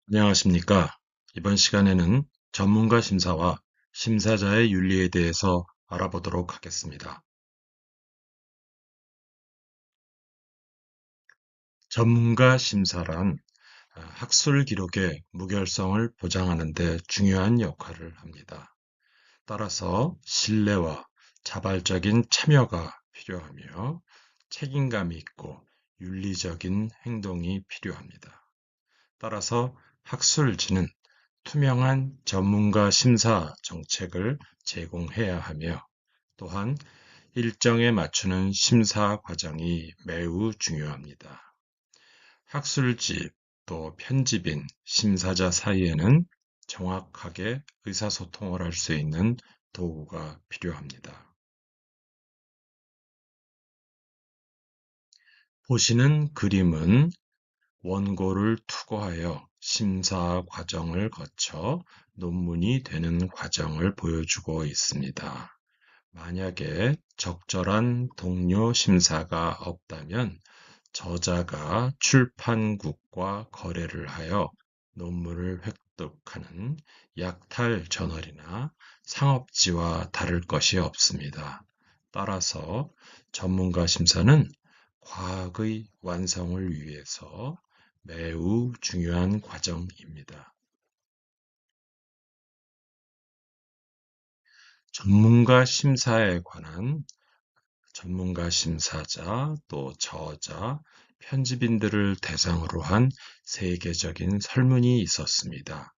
안녕하십니까. 이번 시간에는 전문가 심사와 심사자의 윤리에 대해서 알아보도록 하겠습니다. 전문가 심사란 학술 기록의 무결성을 보장하는 데 중요한 역할을 합니다. 따라서 신뢰와 자발적인 참여가 필요하며 책임감이 있고 윤리적인 행동이 필요합니다. 따라서 학술지는 투명한 전문가 심사 정책을 제공해야 하며 또한 일정에 맞추는 심사 과정이 매우 중요합니다. 학술지 또 편집인, 심사자 사이에는 정확하게 의사소통을 할 수 있는 도구가 필요합니다. 보시는 그림은 원고를 투고하여 심사 과정을 거쳐 논문이 되는 과정을 보여주고 있습니다. 만약에 적절한 동료 심사가 없다면 저자가 출판국과 거래를 하여 논문을 획득하는 약탈 저널이나 상업지와 다를 것이 없습니다. 따라서 전문가 심사는 과학의 완성을 위해서 매우 중요한 과정입니다. 전문가 심사에 관한 전문가 심사자, 또 저자, 편집인들을 대상으로 한 세계적인 설문이 있었습니다.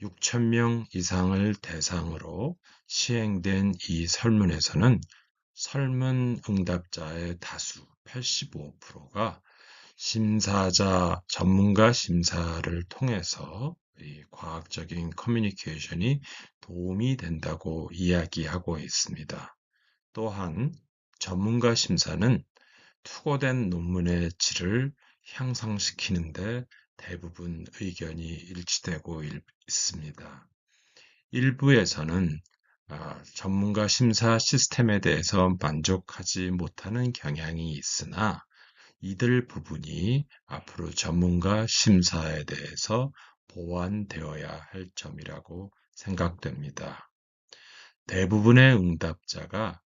6천 명 이상을 대상으로 시행된 이 설문에서는 설문 응답자의 다수 85%가 심사자, 전문가 심사를 통해서 이 과학적인 커뮤니케이션이 도움이 된다고 이야기하고 있습니다. 또한 전문가 심사는 투고된 논문의 질을 향상시키는데 대부분 의견이 일치되고 있습니다. 일부에서는 전문가 심사 시스템에 대해서 만족하지 못하는 경향이 있으나 이들 부분이 앞으로 전문가 심사에 대해서 보완되어야 할 점이라고 생각됩니다. 대부분의 응답자가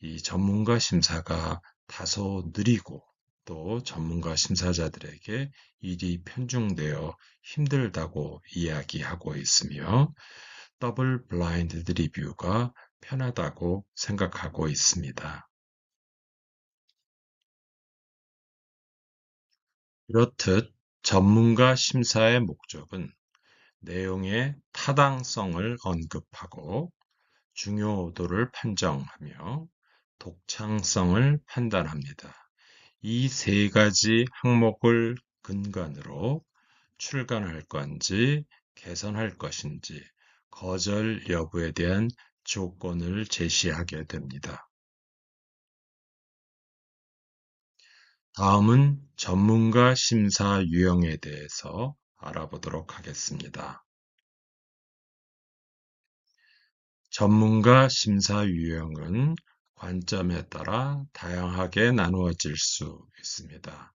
이 전문가 심사가 다소 느리고 또 전문가 심사자들에게 일이 편중되어 힘들다고 이야기하고 있으며 더블 블라인드 리뷰가 편하다고 생각하고 있습니다. 이렇듯 전문가 심사의 목적은 내용의 타당성을 언급하고 중요도를 판정하며 독창성을 판단합니다. 이 세 가지 항목을 근간으로 출간할 건지 개선할 것인지 거절 여부에 대한 조건을 제시하게 됩니다. 다음은 전문가 심사 유형에 대해서 알아보도록 하겠습니다. 전문가 심사 유형은 관점에 따라 다양하게 나누어질 수 있습니다.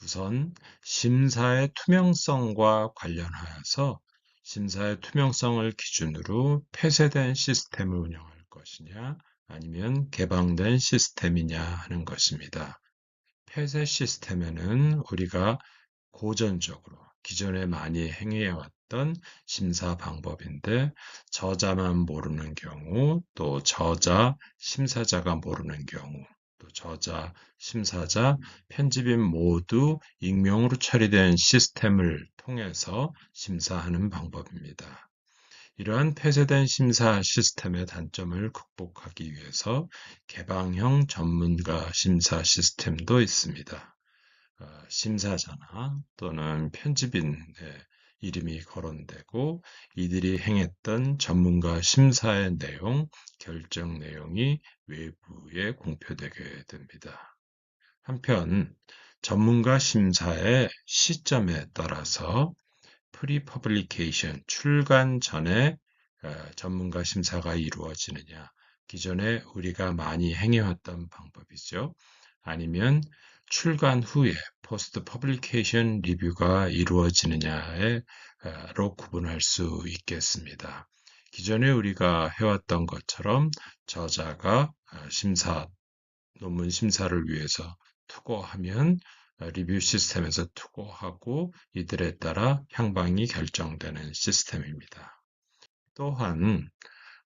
우선 심사의 투명성과 관련하여서 심사의 투명성을 기준으로 폐쇄된 시스템을 운영할 것이냐 아니면 개방된 시스템이냐 하는 것입니다. 폐쇄 시스템에는 우리가 고전적으로 기존에 많이 행해왔던 심사 방법인데 저자만 모르는 경우, 또 저자, 심사자가 모르는 경우, 또 저자, 심사자, 편집인 모두 익명으로 처리된 시스템을 통해서 심사하는 방법입니다. 이러한 폐쇄된 심사 시스템의 단점을 극복하기 위해서 개방형 전문가 심사 시스템도 있습니다. 심사자나 또는 편집인의 이름이 거론되고 이들이 행했던 전문가 심사의 내용, 결정 내용이 외부에 공표되게 됩니다. 한편 전문가 심사의 시점에 따라서 프리퍼블리케이션 출간 전에 전문가 심사가 이루어지느냐, 기존에 우리가 많이 행해왔던 방법이죠. 아니면 출간 후에 포스트 퍼블리케이션 리뷰가 이루어지느냐로 구분할 수 있겠습니다. 기존에 우리가 해왔던 것처럼 저자가 논문 심사를 위해서 투고하면 리뷰 시스템에서 투고하고 이들에 따라 향방이 결정되는 시스템입니다. 또한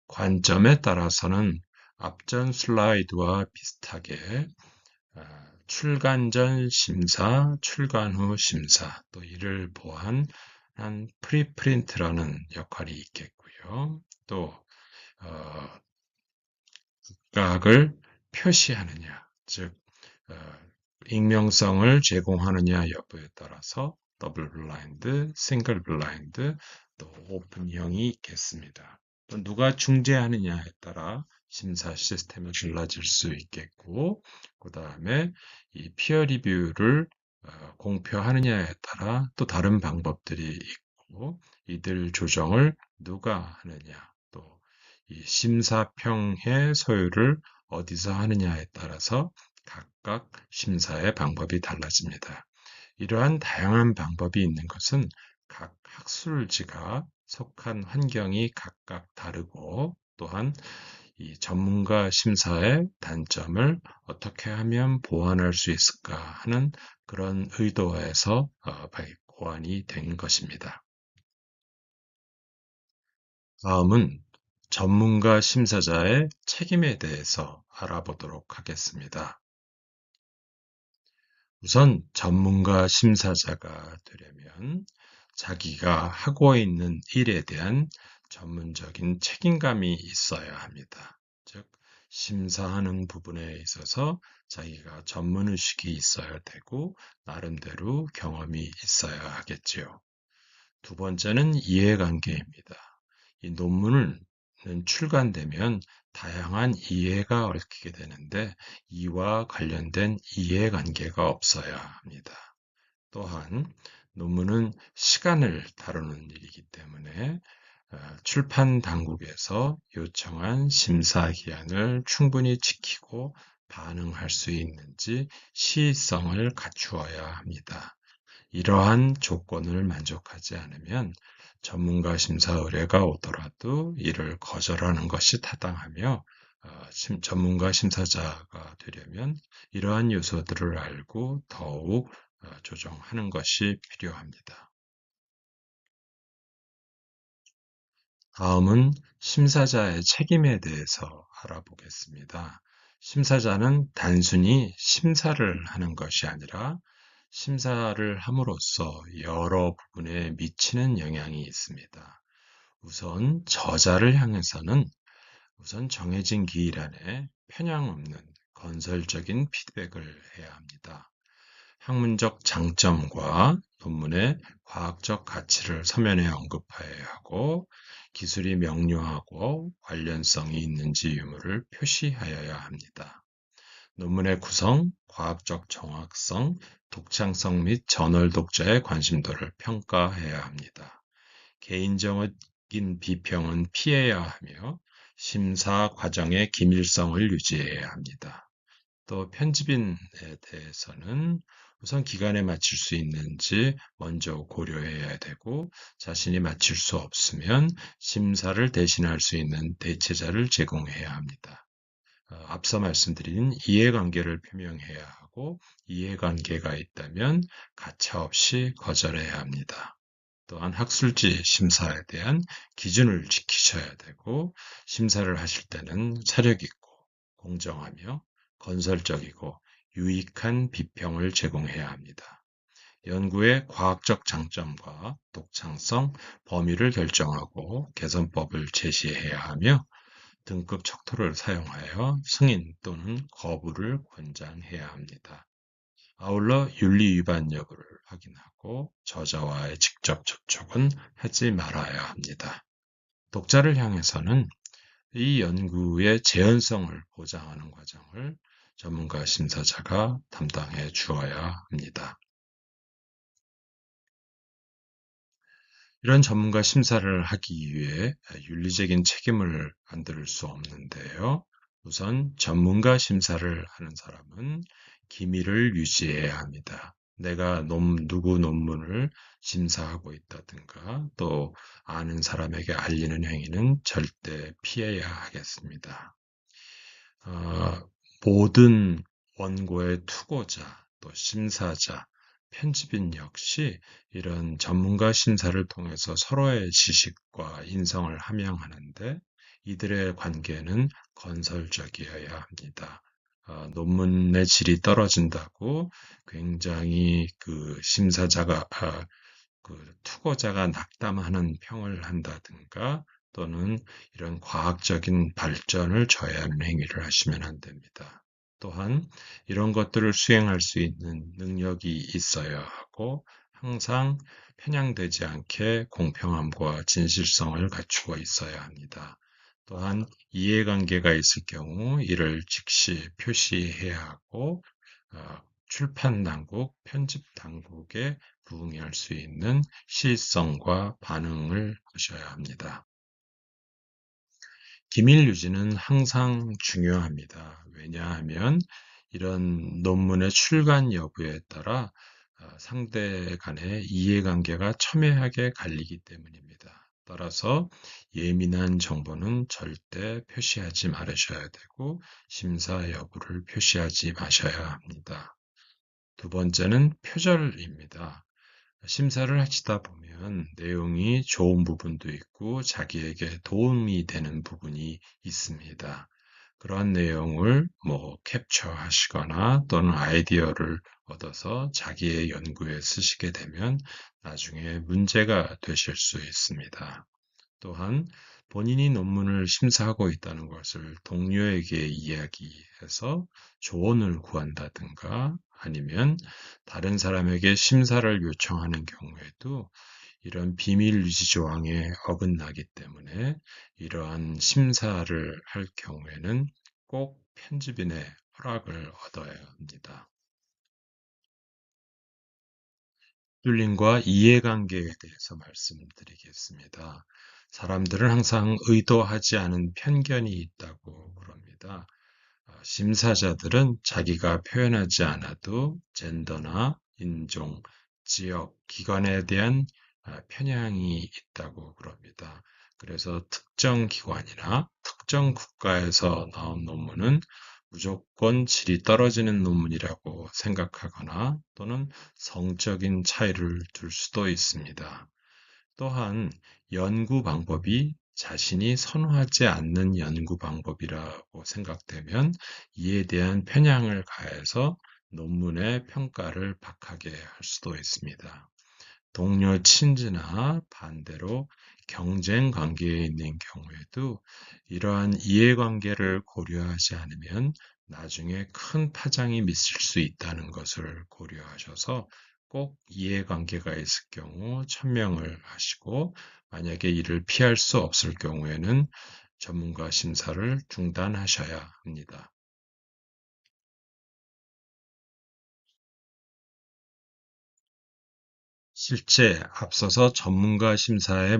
관점에 따라서는 앞전 슬라이드와 비슷하게 출간 전 심사, 출간 후 심사, 또 이를 보완한 프리프린트라는 역할이 있겠고요. 또 각을 표시하느냐, 즉 익명성을 제공하느냐 여부에 따라서 더블 블라인드, 싱글 블라인드, 또 오픈형이 있겠습니다. 또 누가 중재하느냐에 따라 심사 시스템이 달라질 수 있겠고, 그 다음에 이 피어 리뷰를 공표하느냐에 따라 또 다른 방법들이 있고, 이들 조정을 누가 하느냐, 또 이 심사평의 소유를 어디서 하느냐에 따라서 각각 심사의 방법이 달라집니다. 이러한 다양한 방법이 있는 것은 각 학술지가 속한 환경이 각각 다르고 또한 이 전문가 심사의 단점을 어떻게 하면 보완할 수 있을까 하는 그런 의도에서 고안이 된 것입니다. 다음은 전문가 심사자의 책임에 대해서 알아보도록 하겠습니다. 우선 전문가 심사자가 되려면 자기가 하고 있는 일에 대한 전문적인 책임감이 있어야 합니다. 즉, 심사하는 부분에 있어서 자기가 전문의식이 있어야 되고, 나름대로 경험이 있어야 하겠지요. 두 번째는 이해관계입니다. 이 논문은 출간되면 다양한 이해가 얽히게 되는데 이와 관련된 이해관계가 없어야 합니다. 또한 논문은 시간을 다루는 일이기 때문에 출판 당국에서 요청한 심사 기한을 충분히 지키고 반응할 수 있는지 시의성을 갖추어야 합니다. 이러한 조건을 만족하지 않으면 전문가 심사 의뢰가 오더라도 이를 거절하는 것이 타당하며 전문가 심사자가 되려면 이러한 요소들을 알고 더욱 조정하는 것이 필요합니다. 다음은 심사자의 책임에 대해서 알아보겠습니다. 심사자는 단순히 심사를 하는 것이 아니라 심사를 함으로써 여러 부분에 미치는 영향이 있습니다. 우선 저자를 향해서는 우선 정해진 기일 안에 편향 없는 건설적인 피드백을 해야 합니다. 학문적 장점과 논문의 과학적 가치를 서면에 언급해야 하고 기술이 명료하고 관련성이 있는지 유무를 표시하여야 합니다. 논문의 구성, 과학적 정확성, 독창성 및 저널 독자의 관심도를 평가해야 합니다. 개인적인 비평은 피해야 하며 심사 과정의 기밀성을 유지해야 합니다. 또 편집인에 대해서는 우선 기간에 맞출 수 있는지 먼저 고려해야 되고 자신이 맞출 수 없으면 심사를 대신할 수 있는 대체자를 제공해야 합니다. 앞서 말씀드린 이해관계를 표명해야 하고 이해관계가 있다면 가차없이 거절해야 합니다. 또한 학술지 심사에 대한 기준을 지키셔야 되고 심사를 하실 때는 사력 있고 공정하며 건설적이고 유익한 비평을 제공해야 합니다. 연구의 과학적 장점과 독창성, 범위를 결정하고 개선법을 제시해야 하며 등급 척도를 사용하여 승인 또는 거부를 권장해야 합니다. 아울러 윤리 위반 여부를 확인하고 저자와의 직접 접촉은 하지 말아야 합니다. 독자를 향해서는 이 연구의 재현성을 보장하는 과정을 전문가 심사자가 담당해 주어야 합니다. 이런 전문가 심사를 하기 위해 윤리적인 책임을 안 들을 수 없는데요. 우선 전문가 심사를 하는 사람은 기밀을 유지해야 합니다. 내가 누구 논문을 심사하고 있다든가 또 아는 사람에게 알리는 행위는 절대 피해야 하겠습니다. 어, 모든 원고의 투고자, 또 심사자, 편집인 역시 이런 전문가 심사를 통해서 서로의 지식과 인성을 함양하는데 이들의 관계는 건설적이어야 합니다. 논문의 질이 떨어진다고 굉장히 그 심사자가, 그 투고자가 낙담하는 평을 한다든가 또는 이런 과학적인 발전을 저해하는 행위를 하시면 안 됩니다. 또한 이런 것들을 수행할 수 있는 능력이 있어야 하고 항상 편향되지 않게 공평함과 진실성을 갖추고 있어야 합니다. 또한 이해관계가 있을 경우 이를 즉시 표시해야 하고 출판 당국, 편집 당국에 부응할 수 있는 시의성과 반응을 하셔야 합니다. 기밀 유지는 항상 중요합니다. 왜냐하면 이런 논문의 출간 여부에 따라 상대 간의 이해관계가 첨예하게 갈리기 때문입니다. 따라서 예민한 정보는 절대 표시하지 말으셔야 되고 심사 여부를 표시하지 마셔야 합니다. 두 번째는 표절입니다. 심사를 하시다 보면 내용이 좋은 부분도 있고 자기에게 도움이 되는 부분이 있습니다. 그런 내용을 캡처하시거나 또는 아이디어를 얻어서 자기의 연구에 쓰시게 되면 나중에 문제가 되실 수 있습니다. 또한 본인이 논문을 심사하고 있다는 것을 동료에게 이야기해서 조언을 구한다든가 아니면 다른 사람에게 심사를 요청하는 경우에도 이런 비밀 유지 조항에 어긋나기 때문에 이러한 심사를 할 경우에는 꼭 편집인의 허락을 얻어야 합니다. 뚫림과 이해관계에 대해서 말씀드리겠습니다. 사람들은 항상 의도하지 않은 편견이 있다고 그럽니다. 심사자들은 자기가 표현하지 않아도 젠더나 인종, 지역, 기관에 대한 편향이 있다고 그럽니다. 그래서 특정 기관이나 특정 국가에서 나온 논문은 무조건 질이 떨어지는 논문이라고 생각하거나 또는 성적인 차이를 둘 수도 있습니다. 또한 연구 방법이 자신이 선호하지 않는 연구 방법이라고 생각되면 이에 대한 편향을 가해서 논문의 평가를 박하게 할 수도 있습니다. 동료 친지나 반대로 경쟁 관계에 있는 경우에도 이러한 이해관계를 고려하지 않으면 나중에 큰 파장이 미칠 수 있다는 것을 고려하셔서 꼭 이해관계가 있을 경우 천명을 하시고 만약에 이를 피할 수 없을 경우에는 전문가 심사를 중단하셔야 합니다. 실제 앞서서 전문가 심사에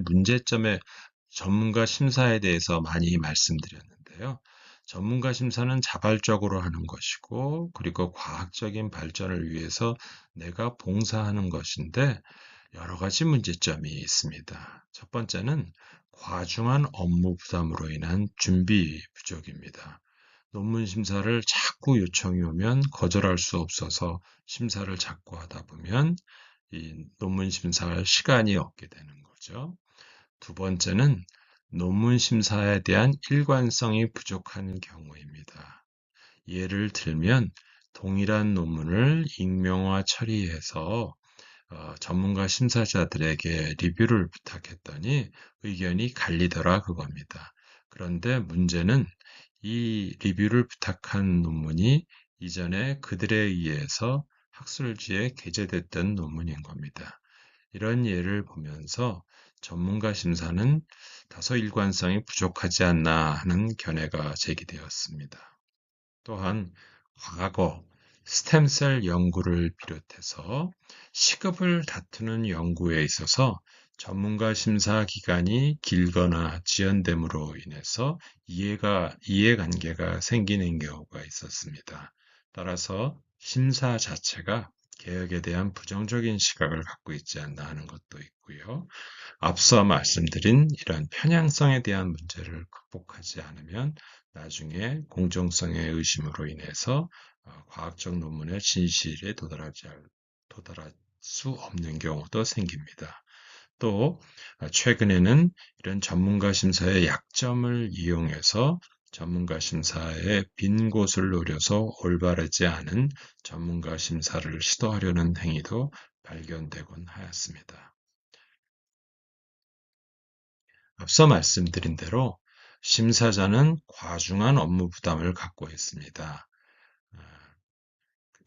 대해서 많이 말씀드렸는데요. 전문가 심사는 자발적으로 하는 것이고, 그리고 과학적인 발전을 위해서 내가 봉사하는 것인데, 여러 가지 문제점이 있습니다. 첫 번째는 과중한 업무 부담으로 인한 준비 부족입니다. 논문 심사를 자꾸 요청이 오면 거절할 수 없어서 심사를 자꾸 하다 보면 이 논문 심사할 시간이 없게 되는 거죠. 두 번째는 논문 심사에 대한 일관성이 부족한 경우입니다. 예를 들면 동일한 논문을 익명화 처리해서 전문가 심사자들에게 리뷰를 부탁했더니 의견이 갈리더라 그겁니다. 그런데 문제는 이 리뷰를 부탁한 논문이 이전에 그들에 의해서 학술지에 게재됐던 논문인 겁니다. 이런 예를 보면서 전문가 심사는 다소 일관성이 부족하지 않나 하는 견해가 제기되었습니다. 또한 과거 스템셀 연구를 비롯해서 시급을 다투는 연구에 있어서 전문가 심사 기간이 길거나 지연됨으로 인해서 이해관계가 생기는 경우가 있었습니다. 따라서 심사 자체가 개혁에 대한 부정적인 시각을 갖고 있지 않나 하는 것도 있고요. 앞서 말씀드린 이런 편향성에 대한 문제를 극복하지 않으면 나중에 공정성의 의심으로 인해서 과학적 논문의 진실에 도달할 수 없는 경우도 생깁니다. 또 최근에는 이런 전문가 심사의 약점을 이용해서 전문가 심사의 빈 곳을 노려서 올바르지 않은 전문가 심사를 시도하려는 행위도 발견되곤 하였습니다. 앞서 말씀드린 대로 심사자는 과중한 업무 부담을 갖고 있습니다. 아,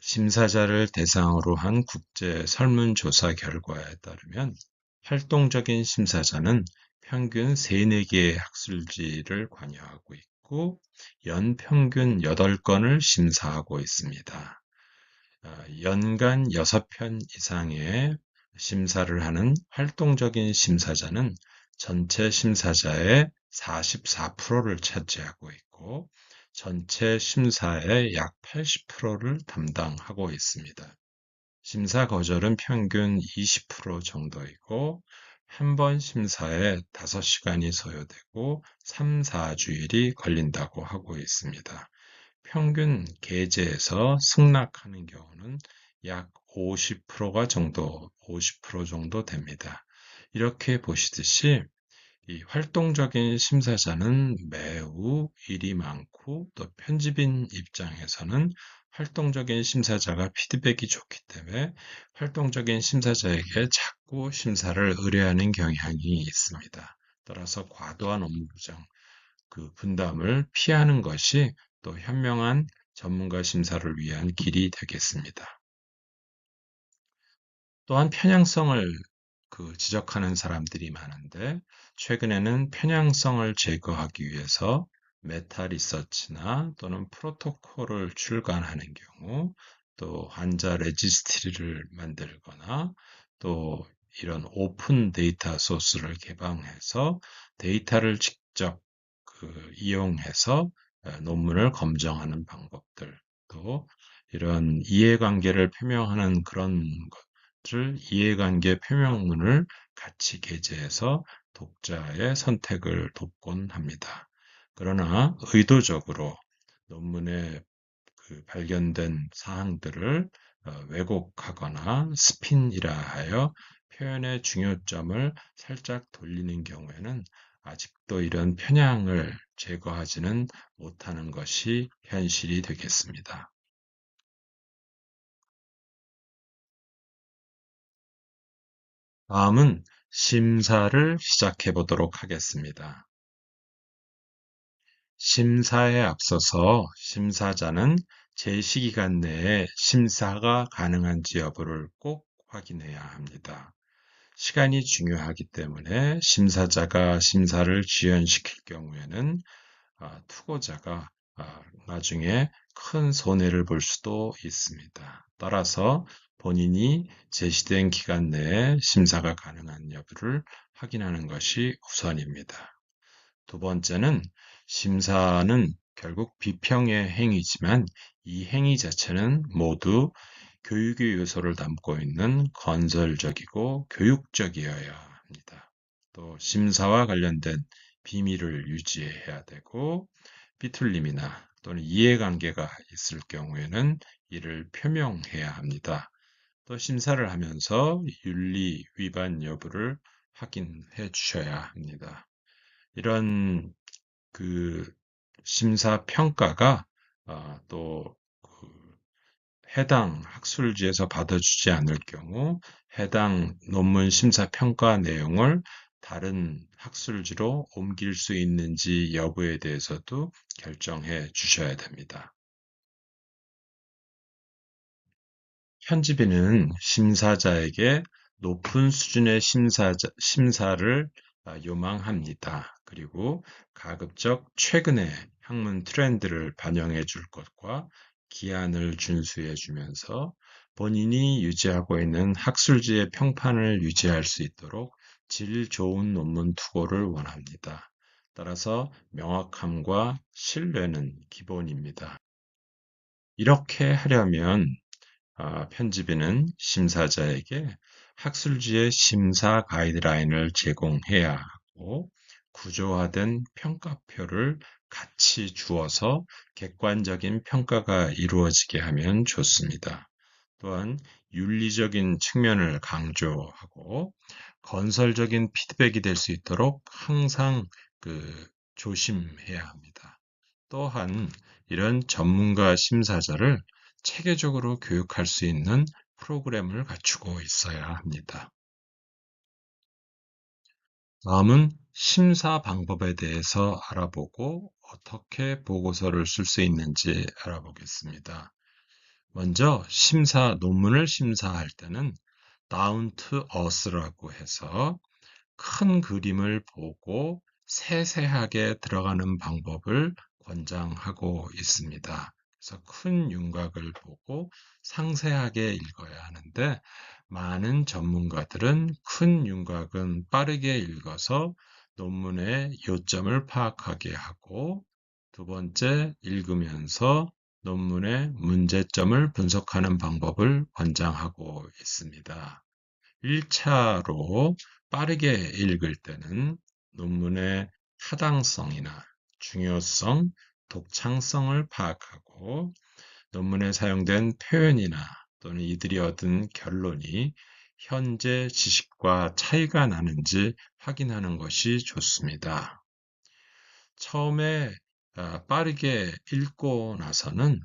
심사자를 대상으로 한 국제 설문조사 결과에 따르면 활동적인 심사자는 평균 3, 4개의 학술지를 관여하고 있고 연평균 8건을 심사하고 있습니다. 연간 6편 이상의 심사를 하는 활동적인 심사자는 전체 심사자의 44%를 차지하고 있고 전체 심사의 약 80%를 담당하고 있습니다. 심사 거절은 평균 20% 정도이고 한 번 심사에 5시간이 소요되고 3, 4주일이 걸린다고 하고 있습니다. 평균 계제에서 승낙하는 경우는 약 50% 정도 됩니다. 이렇게 보시듯이 이 활동적인 심사자는 매우 일이 많고 또 편집인 입장에서는 활동적인 심사자가 피드백이 좋기 때문에 활동적인 심사자에게 자꾸 심사를 의뢰하는 경향이 있습니다. 따라서 과도한 업무 부정, 그 분담을 피하는 것이 또 현명한 전문가 심사를 위한 길이 되겠습니다. 또한 편향성을 지적하는 사람들이 많은데, 최근에는 편향성을 제거하기 위해서 메타 리서치나 또는 프로토콜을 출간하는 경우, 또 환자 레지스트리를 만들거나, 또 이런 오픈 데이터 소스를 개방해서 데이터를 직접 이용해서 논문을 검정하는 방법들, 또 이런 이해관계를 표명하는 그런 이해관계 표명문을 같이 게재해서 독자의 선택을 돕곤 합니다. 그러나 의도적으로 논문에 발견된 사항들을 왜곡하거나 스핀이라 하여 표현의 중요점을 살짝 돌리는 경우에는 아직도 이런 편향을 제거하지는 못하는 것이 현실이 되겠습니다. 다음은 심사를 시작해 보도록 하겠습니다. 심사에 앞서서 심사자는 제시기간 내에 심사가 가능한지 여부를 꼭 확인해야 합니다. 시간이 중요하기 때문에 심사자가 심사를 지연시킬 경우에는 투고자가 나중에 큰 손해를 볼 수도 있습니다. 따라서 본인이 제시된 기간 내에 심사가 가능한 여부를 확인하는 것이 우선입니다. 두 번째는 심사는 결국 비평의 행위지만 이 행위 자체는 모두 교육의 요소를 담고 있는 건설적이고 교육적이어야 합니다. 또 심사와 관련된 비밀을 유지해야 되고 삐뚤림이나 또는 이해관계가 있을 경우에는 이를 표명해야 합니다. 또 심사를 하면서 윤리 위반 여부를 확인해 주셔야 합니다. 이런 그 심사 평가가 또 해당 학술지에서 받아주지 않을 경우 해당 논문 심사 평가 내용을 다른 학술지로 옮길 수 있는지 여부에 대해서도 결정해 주셔야 됩니다. 편집인은 심사자에게 높은 수준의 심사를 요망합니다. 그리고 가급적 최근의 학문 트렌드를 반영해 줄 것과 기한을 준수해 주면서 본인이 유지하고 있는 학술지의 평판을 유지할 수 있도록 질 좋은 논문 투고를 원합니다. 따라서 명확함과 신뢰는 기본입니다. 이렇게 하려면 편집인은 심사자에게 학술지의 심사 가이드라인을 제공해야 하고 구조화된 평가표를 같이 주어서 객관적인 평가가 이루어지게 하면 좋습니다. 또한 윤리적인 측면을 강조하고 건설적인 피드백이 될 수 있도록 항상 조심해야 합니다. 또한 이런 전문가 심사자를 체계적으로 교육할 수 있는 프로그램을 갖추고 있어야 합니다. 다음은 심사 방법에 대해서 알아보고 어떻게 보고서를 쓸 수 있는지 알아보겠습니다. 먼저 논문을 심사할 때는 down to earth라고 해서 큰 그림을 보고 세세하게 들어가는 방법을 권장하고 있습니다. 그래서 큰 윤곽을 보고 상세하게 읽어야 하는데 많은 전문가들은 큰 윤곽은 빠르게 읽어서 논문의 요점을 파악하게 하고 두 번째 읽으면서 논문의 문제점을 분석하는 방법을 권장하고 있습니다. 1차로 빠르게 읽을 때는 논문의 타당성이나 중요성, 독창성을 파악하고 논문에 사용된 표현이나 또는 이들이 얻은 결론이 현재 지식과 차이가 나는지 확인하는 것이 좋습니다. 처음에 빠르게 읽고 나서는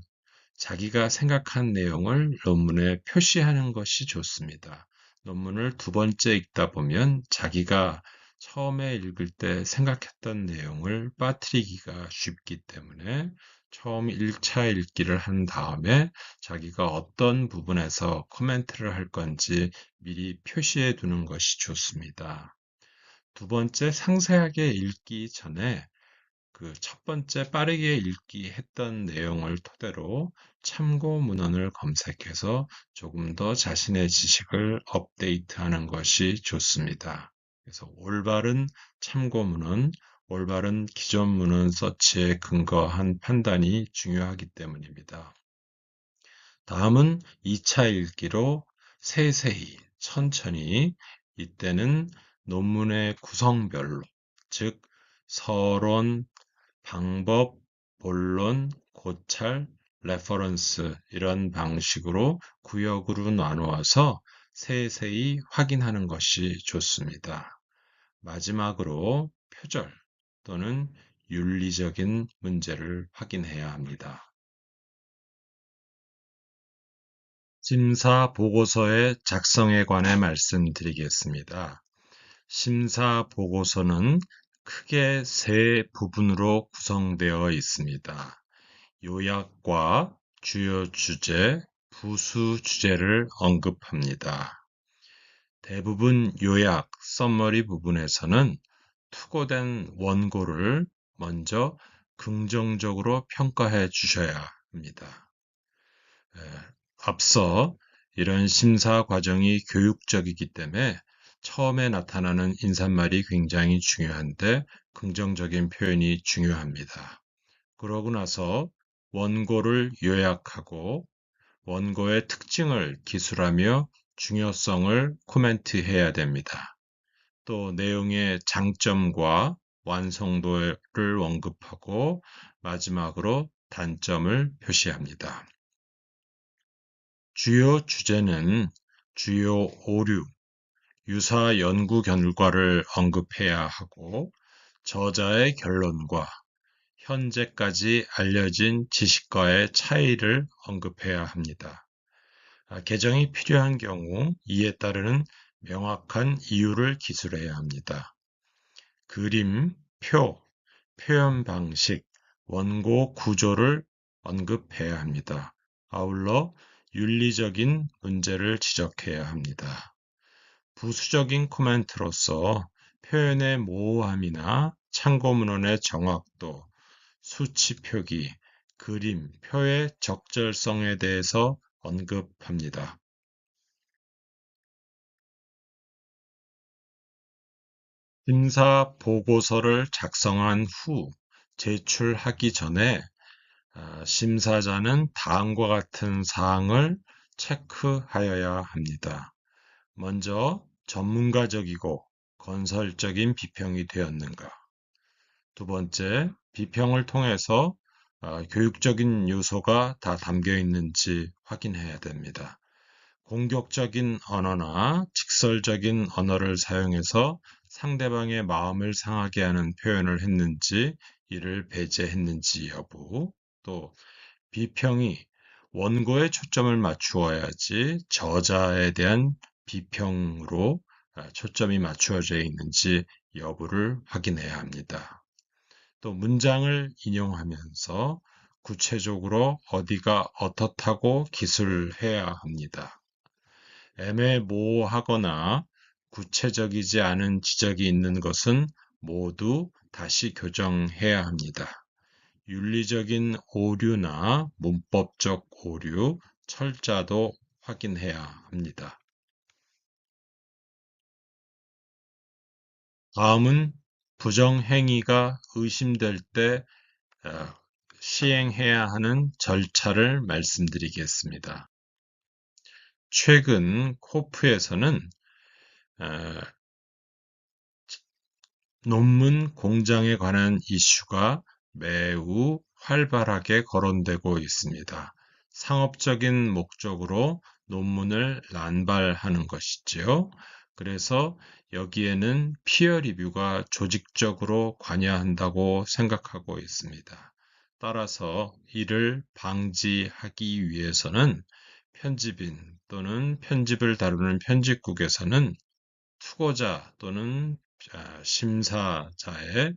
자기가 생각한 내용을 논문에 표시하는 것이 좋습니다. 논문을 두 번째 읽다 보면 자기가 처음에 읽을 때 생각했던 내용을 빠뜨리기가 쉽기 때문에 처음 1차 읽기를 한 다음에 자기가 어떤 부분에서 코멘트를 할 건지 미리 표시해 두는 것이 좋습니다. 두 번째 상세하게 읽기 전에 첫 번째 빠르게 읽기 했던 내용을 토대로 참고 문헌을 검색해서 조금 더 자신의 지식을 업데이트하는 것이 좋습니다. 그래서 올바른 참고 문헌, 올바른 기존 문헌 서치에 근거한 판단이 중요하기 때문입니다. 다음은 2차 읽기로 세세히, 천천히, 이때는 논문의 구성별로, 즉, 서론, 방법, 본론, 고찰, 레퍼런스 이런 방식으로 구역으로 나누어서 세세히 확인하는 것이 좋습니다. 마지막으로 표절 또는 윤리적인 문제를 확인해야 합니다. 심사 보고서의 작성에 관해 말씀드리겠습니다. 심사 보고서는 크게 세 부분으로 구성되어 있습니다. 요약과 주요 주제, 부수 주제를 언급합니다. 대부분 요약, 서머리 부분에서는 투고된 원고를 먼저 긍정적으로 평가해 주셔야 합니다. 앞서 이런 심사 과정이 교육적이기 때문에 처음에 나타나는 인사말이 굉장히 중요한데 긍정적인 표현이 중요합니다. 그러고 나서 원고를 요약하고 원고의 특징을 기술하며 중요성을 코멘트해야 됩니다. 또 내용의 장점과 완성도를 언급하고 마지막으로 단점을 표시합니다. 주요 주제는 주요 오류, 유사 연구 결과를 언급해야 하고 저자의 결론과 현재까지 알려진 지식과의 차이를 언급해야 합니다. 개정이 필요한 경우 이에 따르는 명확한 이유를 기술해야 합니다. 그림, 표현 방식, 원고 구조를 언급해야 합니다. 아울러 윤리적인 문제를 지적해야 합니다. 부수적인 코멘트로서 표현의 모호함이나 참고 문헌의 정확도, 수치 표기, 그림, 표의 적절성에 대해서 언급합니다. 심사 보고서를 작성한 후 제출하기 전에 심사자는 다음과 같은 사항을 체크하여야 합니다. 먼저 전문가적이고 건설적인 비평이 되었는가? 두 번째, 비평을 통해서 교육적인 요소가 다 담겨 있는지 확인해야 됩니다. 공격적인 언어나 직설적인 언어를 사용해서 상대방의 마음을 상하게 하는 표현을 했는지, 이를 배제했는지 여부, 또 비평이 원고에 초점을 맞추어야지 저자에 대한 비평으로 초점이 맞추어져 있는지 여부를 확인해야 합니다. 또 문장을 인용하면서 구체적으로 어디가 어떻다고 기술해야 합니다. 애매모호하거나 구체적이지 않은 지적이 있는 것은 모두 다시 교정해야 합니다. 윤리적인 오류나 문법적 오류, 철자도 확인해야 합니다. 다음은 부정행위가 의심될 때 어, 시행해야 하는 절차를 말씀드리겠습니다. 최근 코프에서는 어, 논문 공장에 관한 이슈가 매우 활발하게 거론되고 있습니다. 상업적인 목적으로 논문을 난발하는 것이지요. 그래서 여기에는 피어 리뷰가 조직적으로 관여한다고 생각하고 있습니다. 따라서 이를 방지하기 위해서는 편집인 또는 편집을 다루는 편집국에서는 투고자 또는 심사자의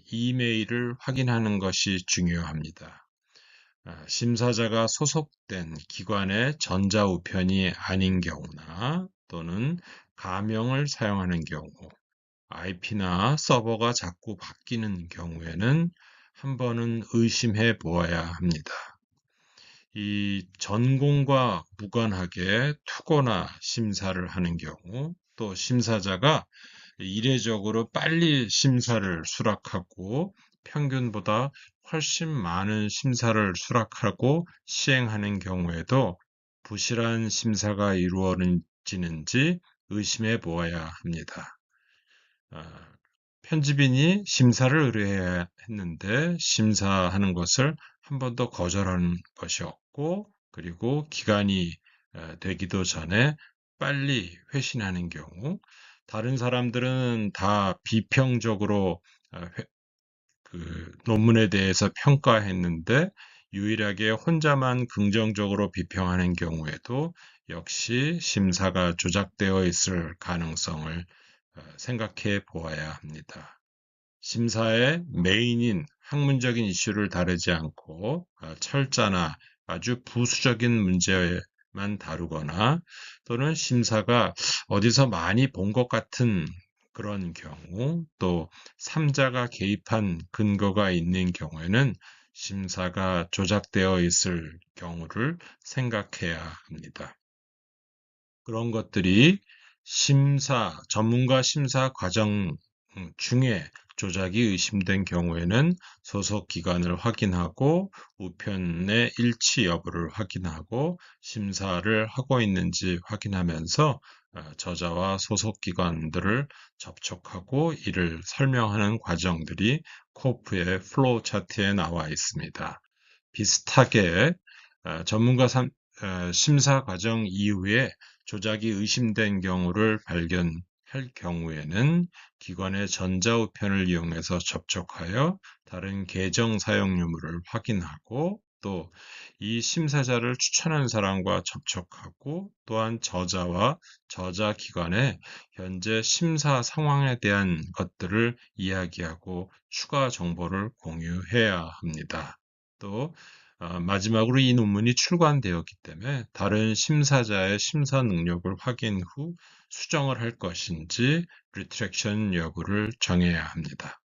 이메일을 확인하는 것이 중요합니다. 심사자가 소속된 기관의 전자우편이 아닌 경우나 또는 가명을 사용하는 경우, IP나 서버가 자꾸 바뀌는 경우에는 한 번은 의심해 보아야 합니다. 이 전공과 무관하게 투고나 심사를 하는 경우, 또 심사자가 이례적으로 빨리 심사를 수락하고 평균보다 훨씬 많은 심사를 수락하고 시행하는 경우에도 부실한 심사가 이루어지는지 의심해 보아야 합니다. 아, 편집인이 심사를 의뢰해야 했는데 심사하는 것을 한 번도 거절하는 것이 없고, 그리고 기간이 되기도 전에 빨리 회신하는 경우, 다른 사람들은 다 비평적으로 그 논문에 대해서 평가했는데 유일하게 혼자만 긍정적으로 비평하는 경우에도 역시 심사가 조작되어 있을 가능성을 생각해 보아야 합니다. 심사의 메인인 학문적인 이슈를 다루지 않고 철자나 아주 부수적인 문제만 다루거나, 또는 심사가 어디서 많이 본 것 같은 그런 경우, 또 3자가 개입한 근거가 있는 경우에는 심사가 조작되어 있을 경우를 생각해야 합니다. 그런 것들이 전문가 심사 과정 중에 조작이 의심된 경우에는 소속 기관을 확인하고 우편의 일치 여부를 확인하고 심사를 하고 있는지 확인하면서 저자와 소속 기관들을 접촉하고 이를 설명하는 과정들이 코프의 플로우 차트에 나와 있습니다. 비슷하게 전문가 심사 과정 이후에 조작이 의심된 경우를 발견할 경우에는 기관의 전자우편을 이용해서 접촉하여 다른 계정 사용 유무를 확인하고, 또 이 심사자를 추천한 사람과 접촉하고, 또한 저자와 저자 기관의 현재 심사 상황에 대한 것들을 이야기하고 추가 정보를 공유해야 합니다. 또 마지막으로 이 논문이 출간되었기 때문에 다른 심사자의 심사 능력을 확인 후 수정을 할 것인지 리트랙션 여부를 정해야 합니다.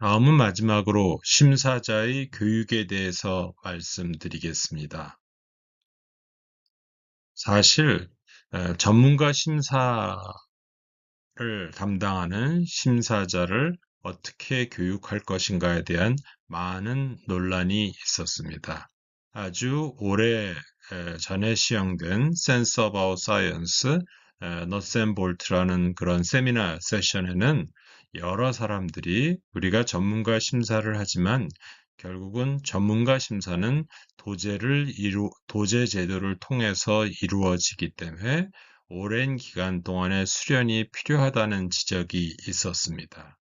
다음은 마지막으로 심사자의 교육에 대해서 말씀드리겠습니다. 사실 전문가 심사를 담당하는 심사자를 어떻게 교육할 것인가에 대한 많은 논란이 있었습니다. 아주 오래 전에 시행된 Sense About Science, Nuts and Bolts라는 그런 세미나 세션에는 여러 사람들이 우리가 전문가 심사를 하지만 결국은 전문가 심사는 도제 제도를 통해서 이루어지기 때문에 오랜 기간 동안의 수련이 필요하다는 지적이 있었습니다.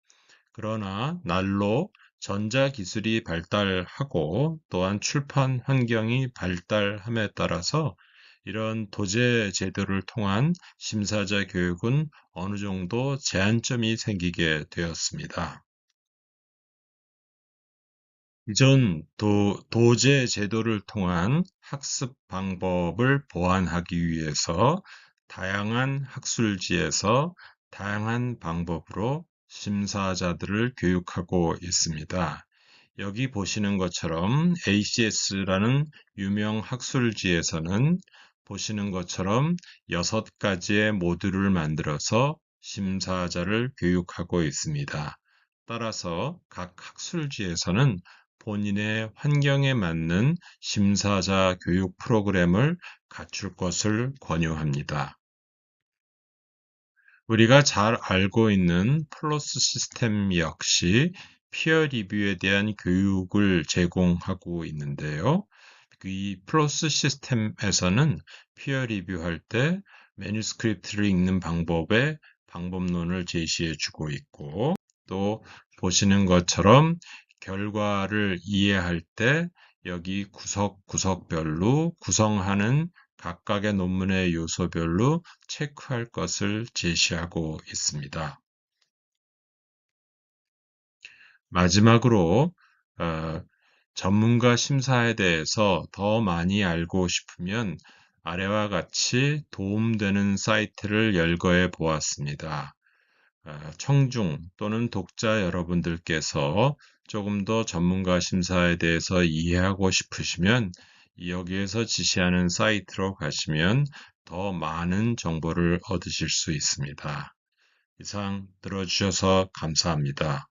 그러나 날로 전자기술이 발달하고 또한 출판 환경이 발달함에 따라서 이런 도제 제도를 통한 심사자 교육은 어느 정도 제한점이 생기게 되었습니다. 기존 도제 제도를 통한 학습 방법을 보완하기 위해서 다양한 학술지에서 다양한 방법으로 심사자들을 교육하고 있습니다. 여기 보시는 것처럼 ACS라는 유명 학술지에서는 보시는 것처럼 6가지의 모듈을 만들어서 심사자를 교육하고 있습니다. 따라서 각 학술지에서는 본인의 환경에 맞는 심사자 교육 프로그램을 갖출 것을 권유합니다. 우리가 잘 알고 있는 플러스 시스템 역시 피어 리뷰에 대한 교육을 제공하고 있는데요. 이 플러스 시스템에서는 피어 리뷰할 때 매뉴스크립트를 읽는 방법의 방법론을 제시해 주고 있고 또 보시는 것처럼 결과를 이해할 때 여기 구석구석별로 구성하는 각각의 논문의 요소별로 체크할 것을 제시하고 있습니다. 마지막으로 어, 전문가 심사에 대해서 더 많이 알고 싶으면 아래와 같이 도움되는 사이트를 열거해 보았습니다. 청중 또는 독자 여러분들께서 조금 더 전문가 심사에 대해서 이해하고 싶으시면 여기에서 지시하는 사이트로 가시면 더 많은 정보를 얻으실 수 있습니다. 이상 들어주셔서 감사합니다.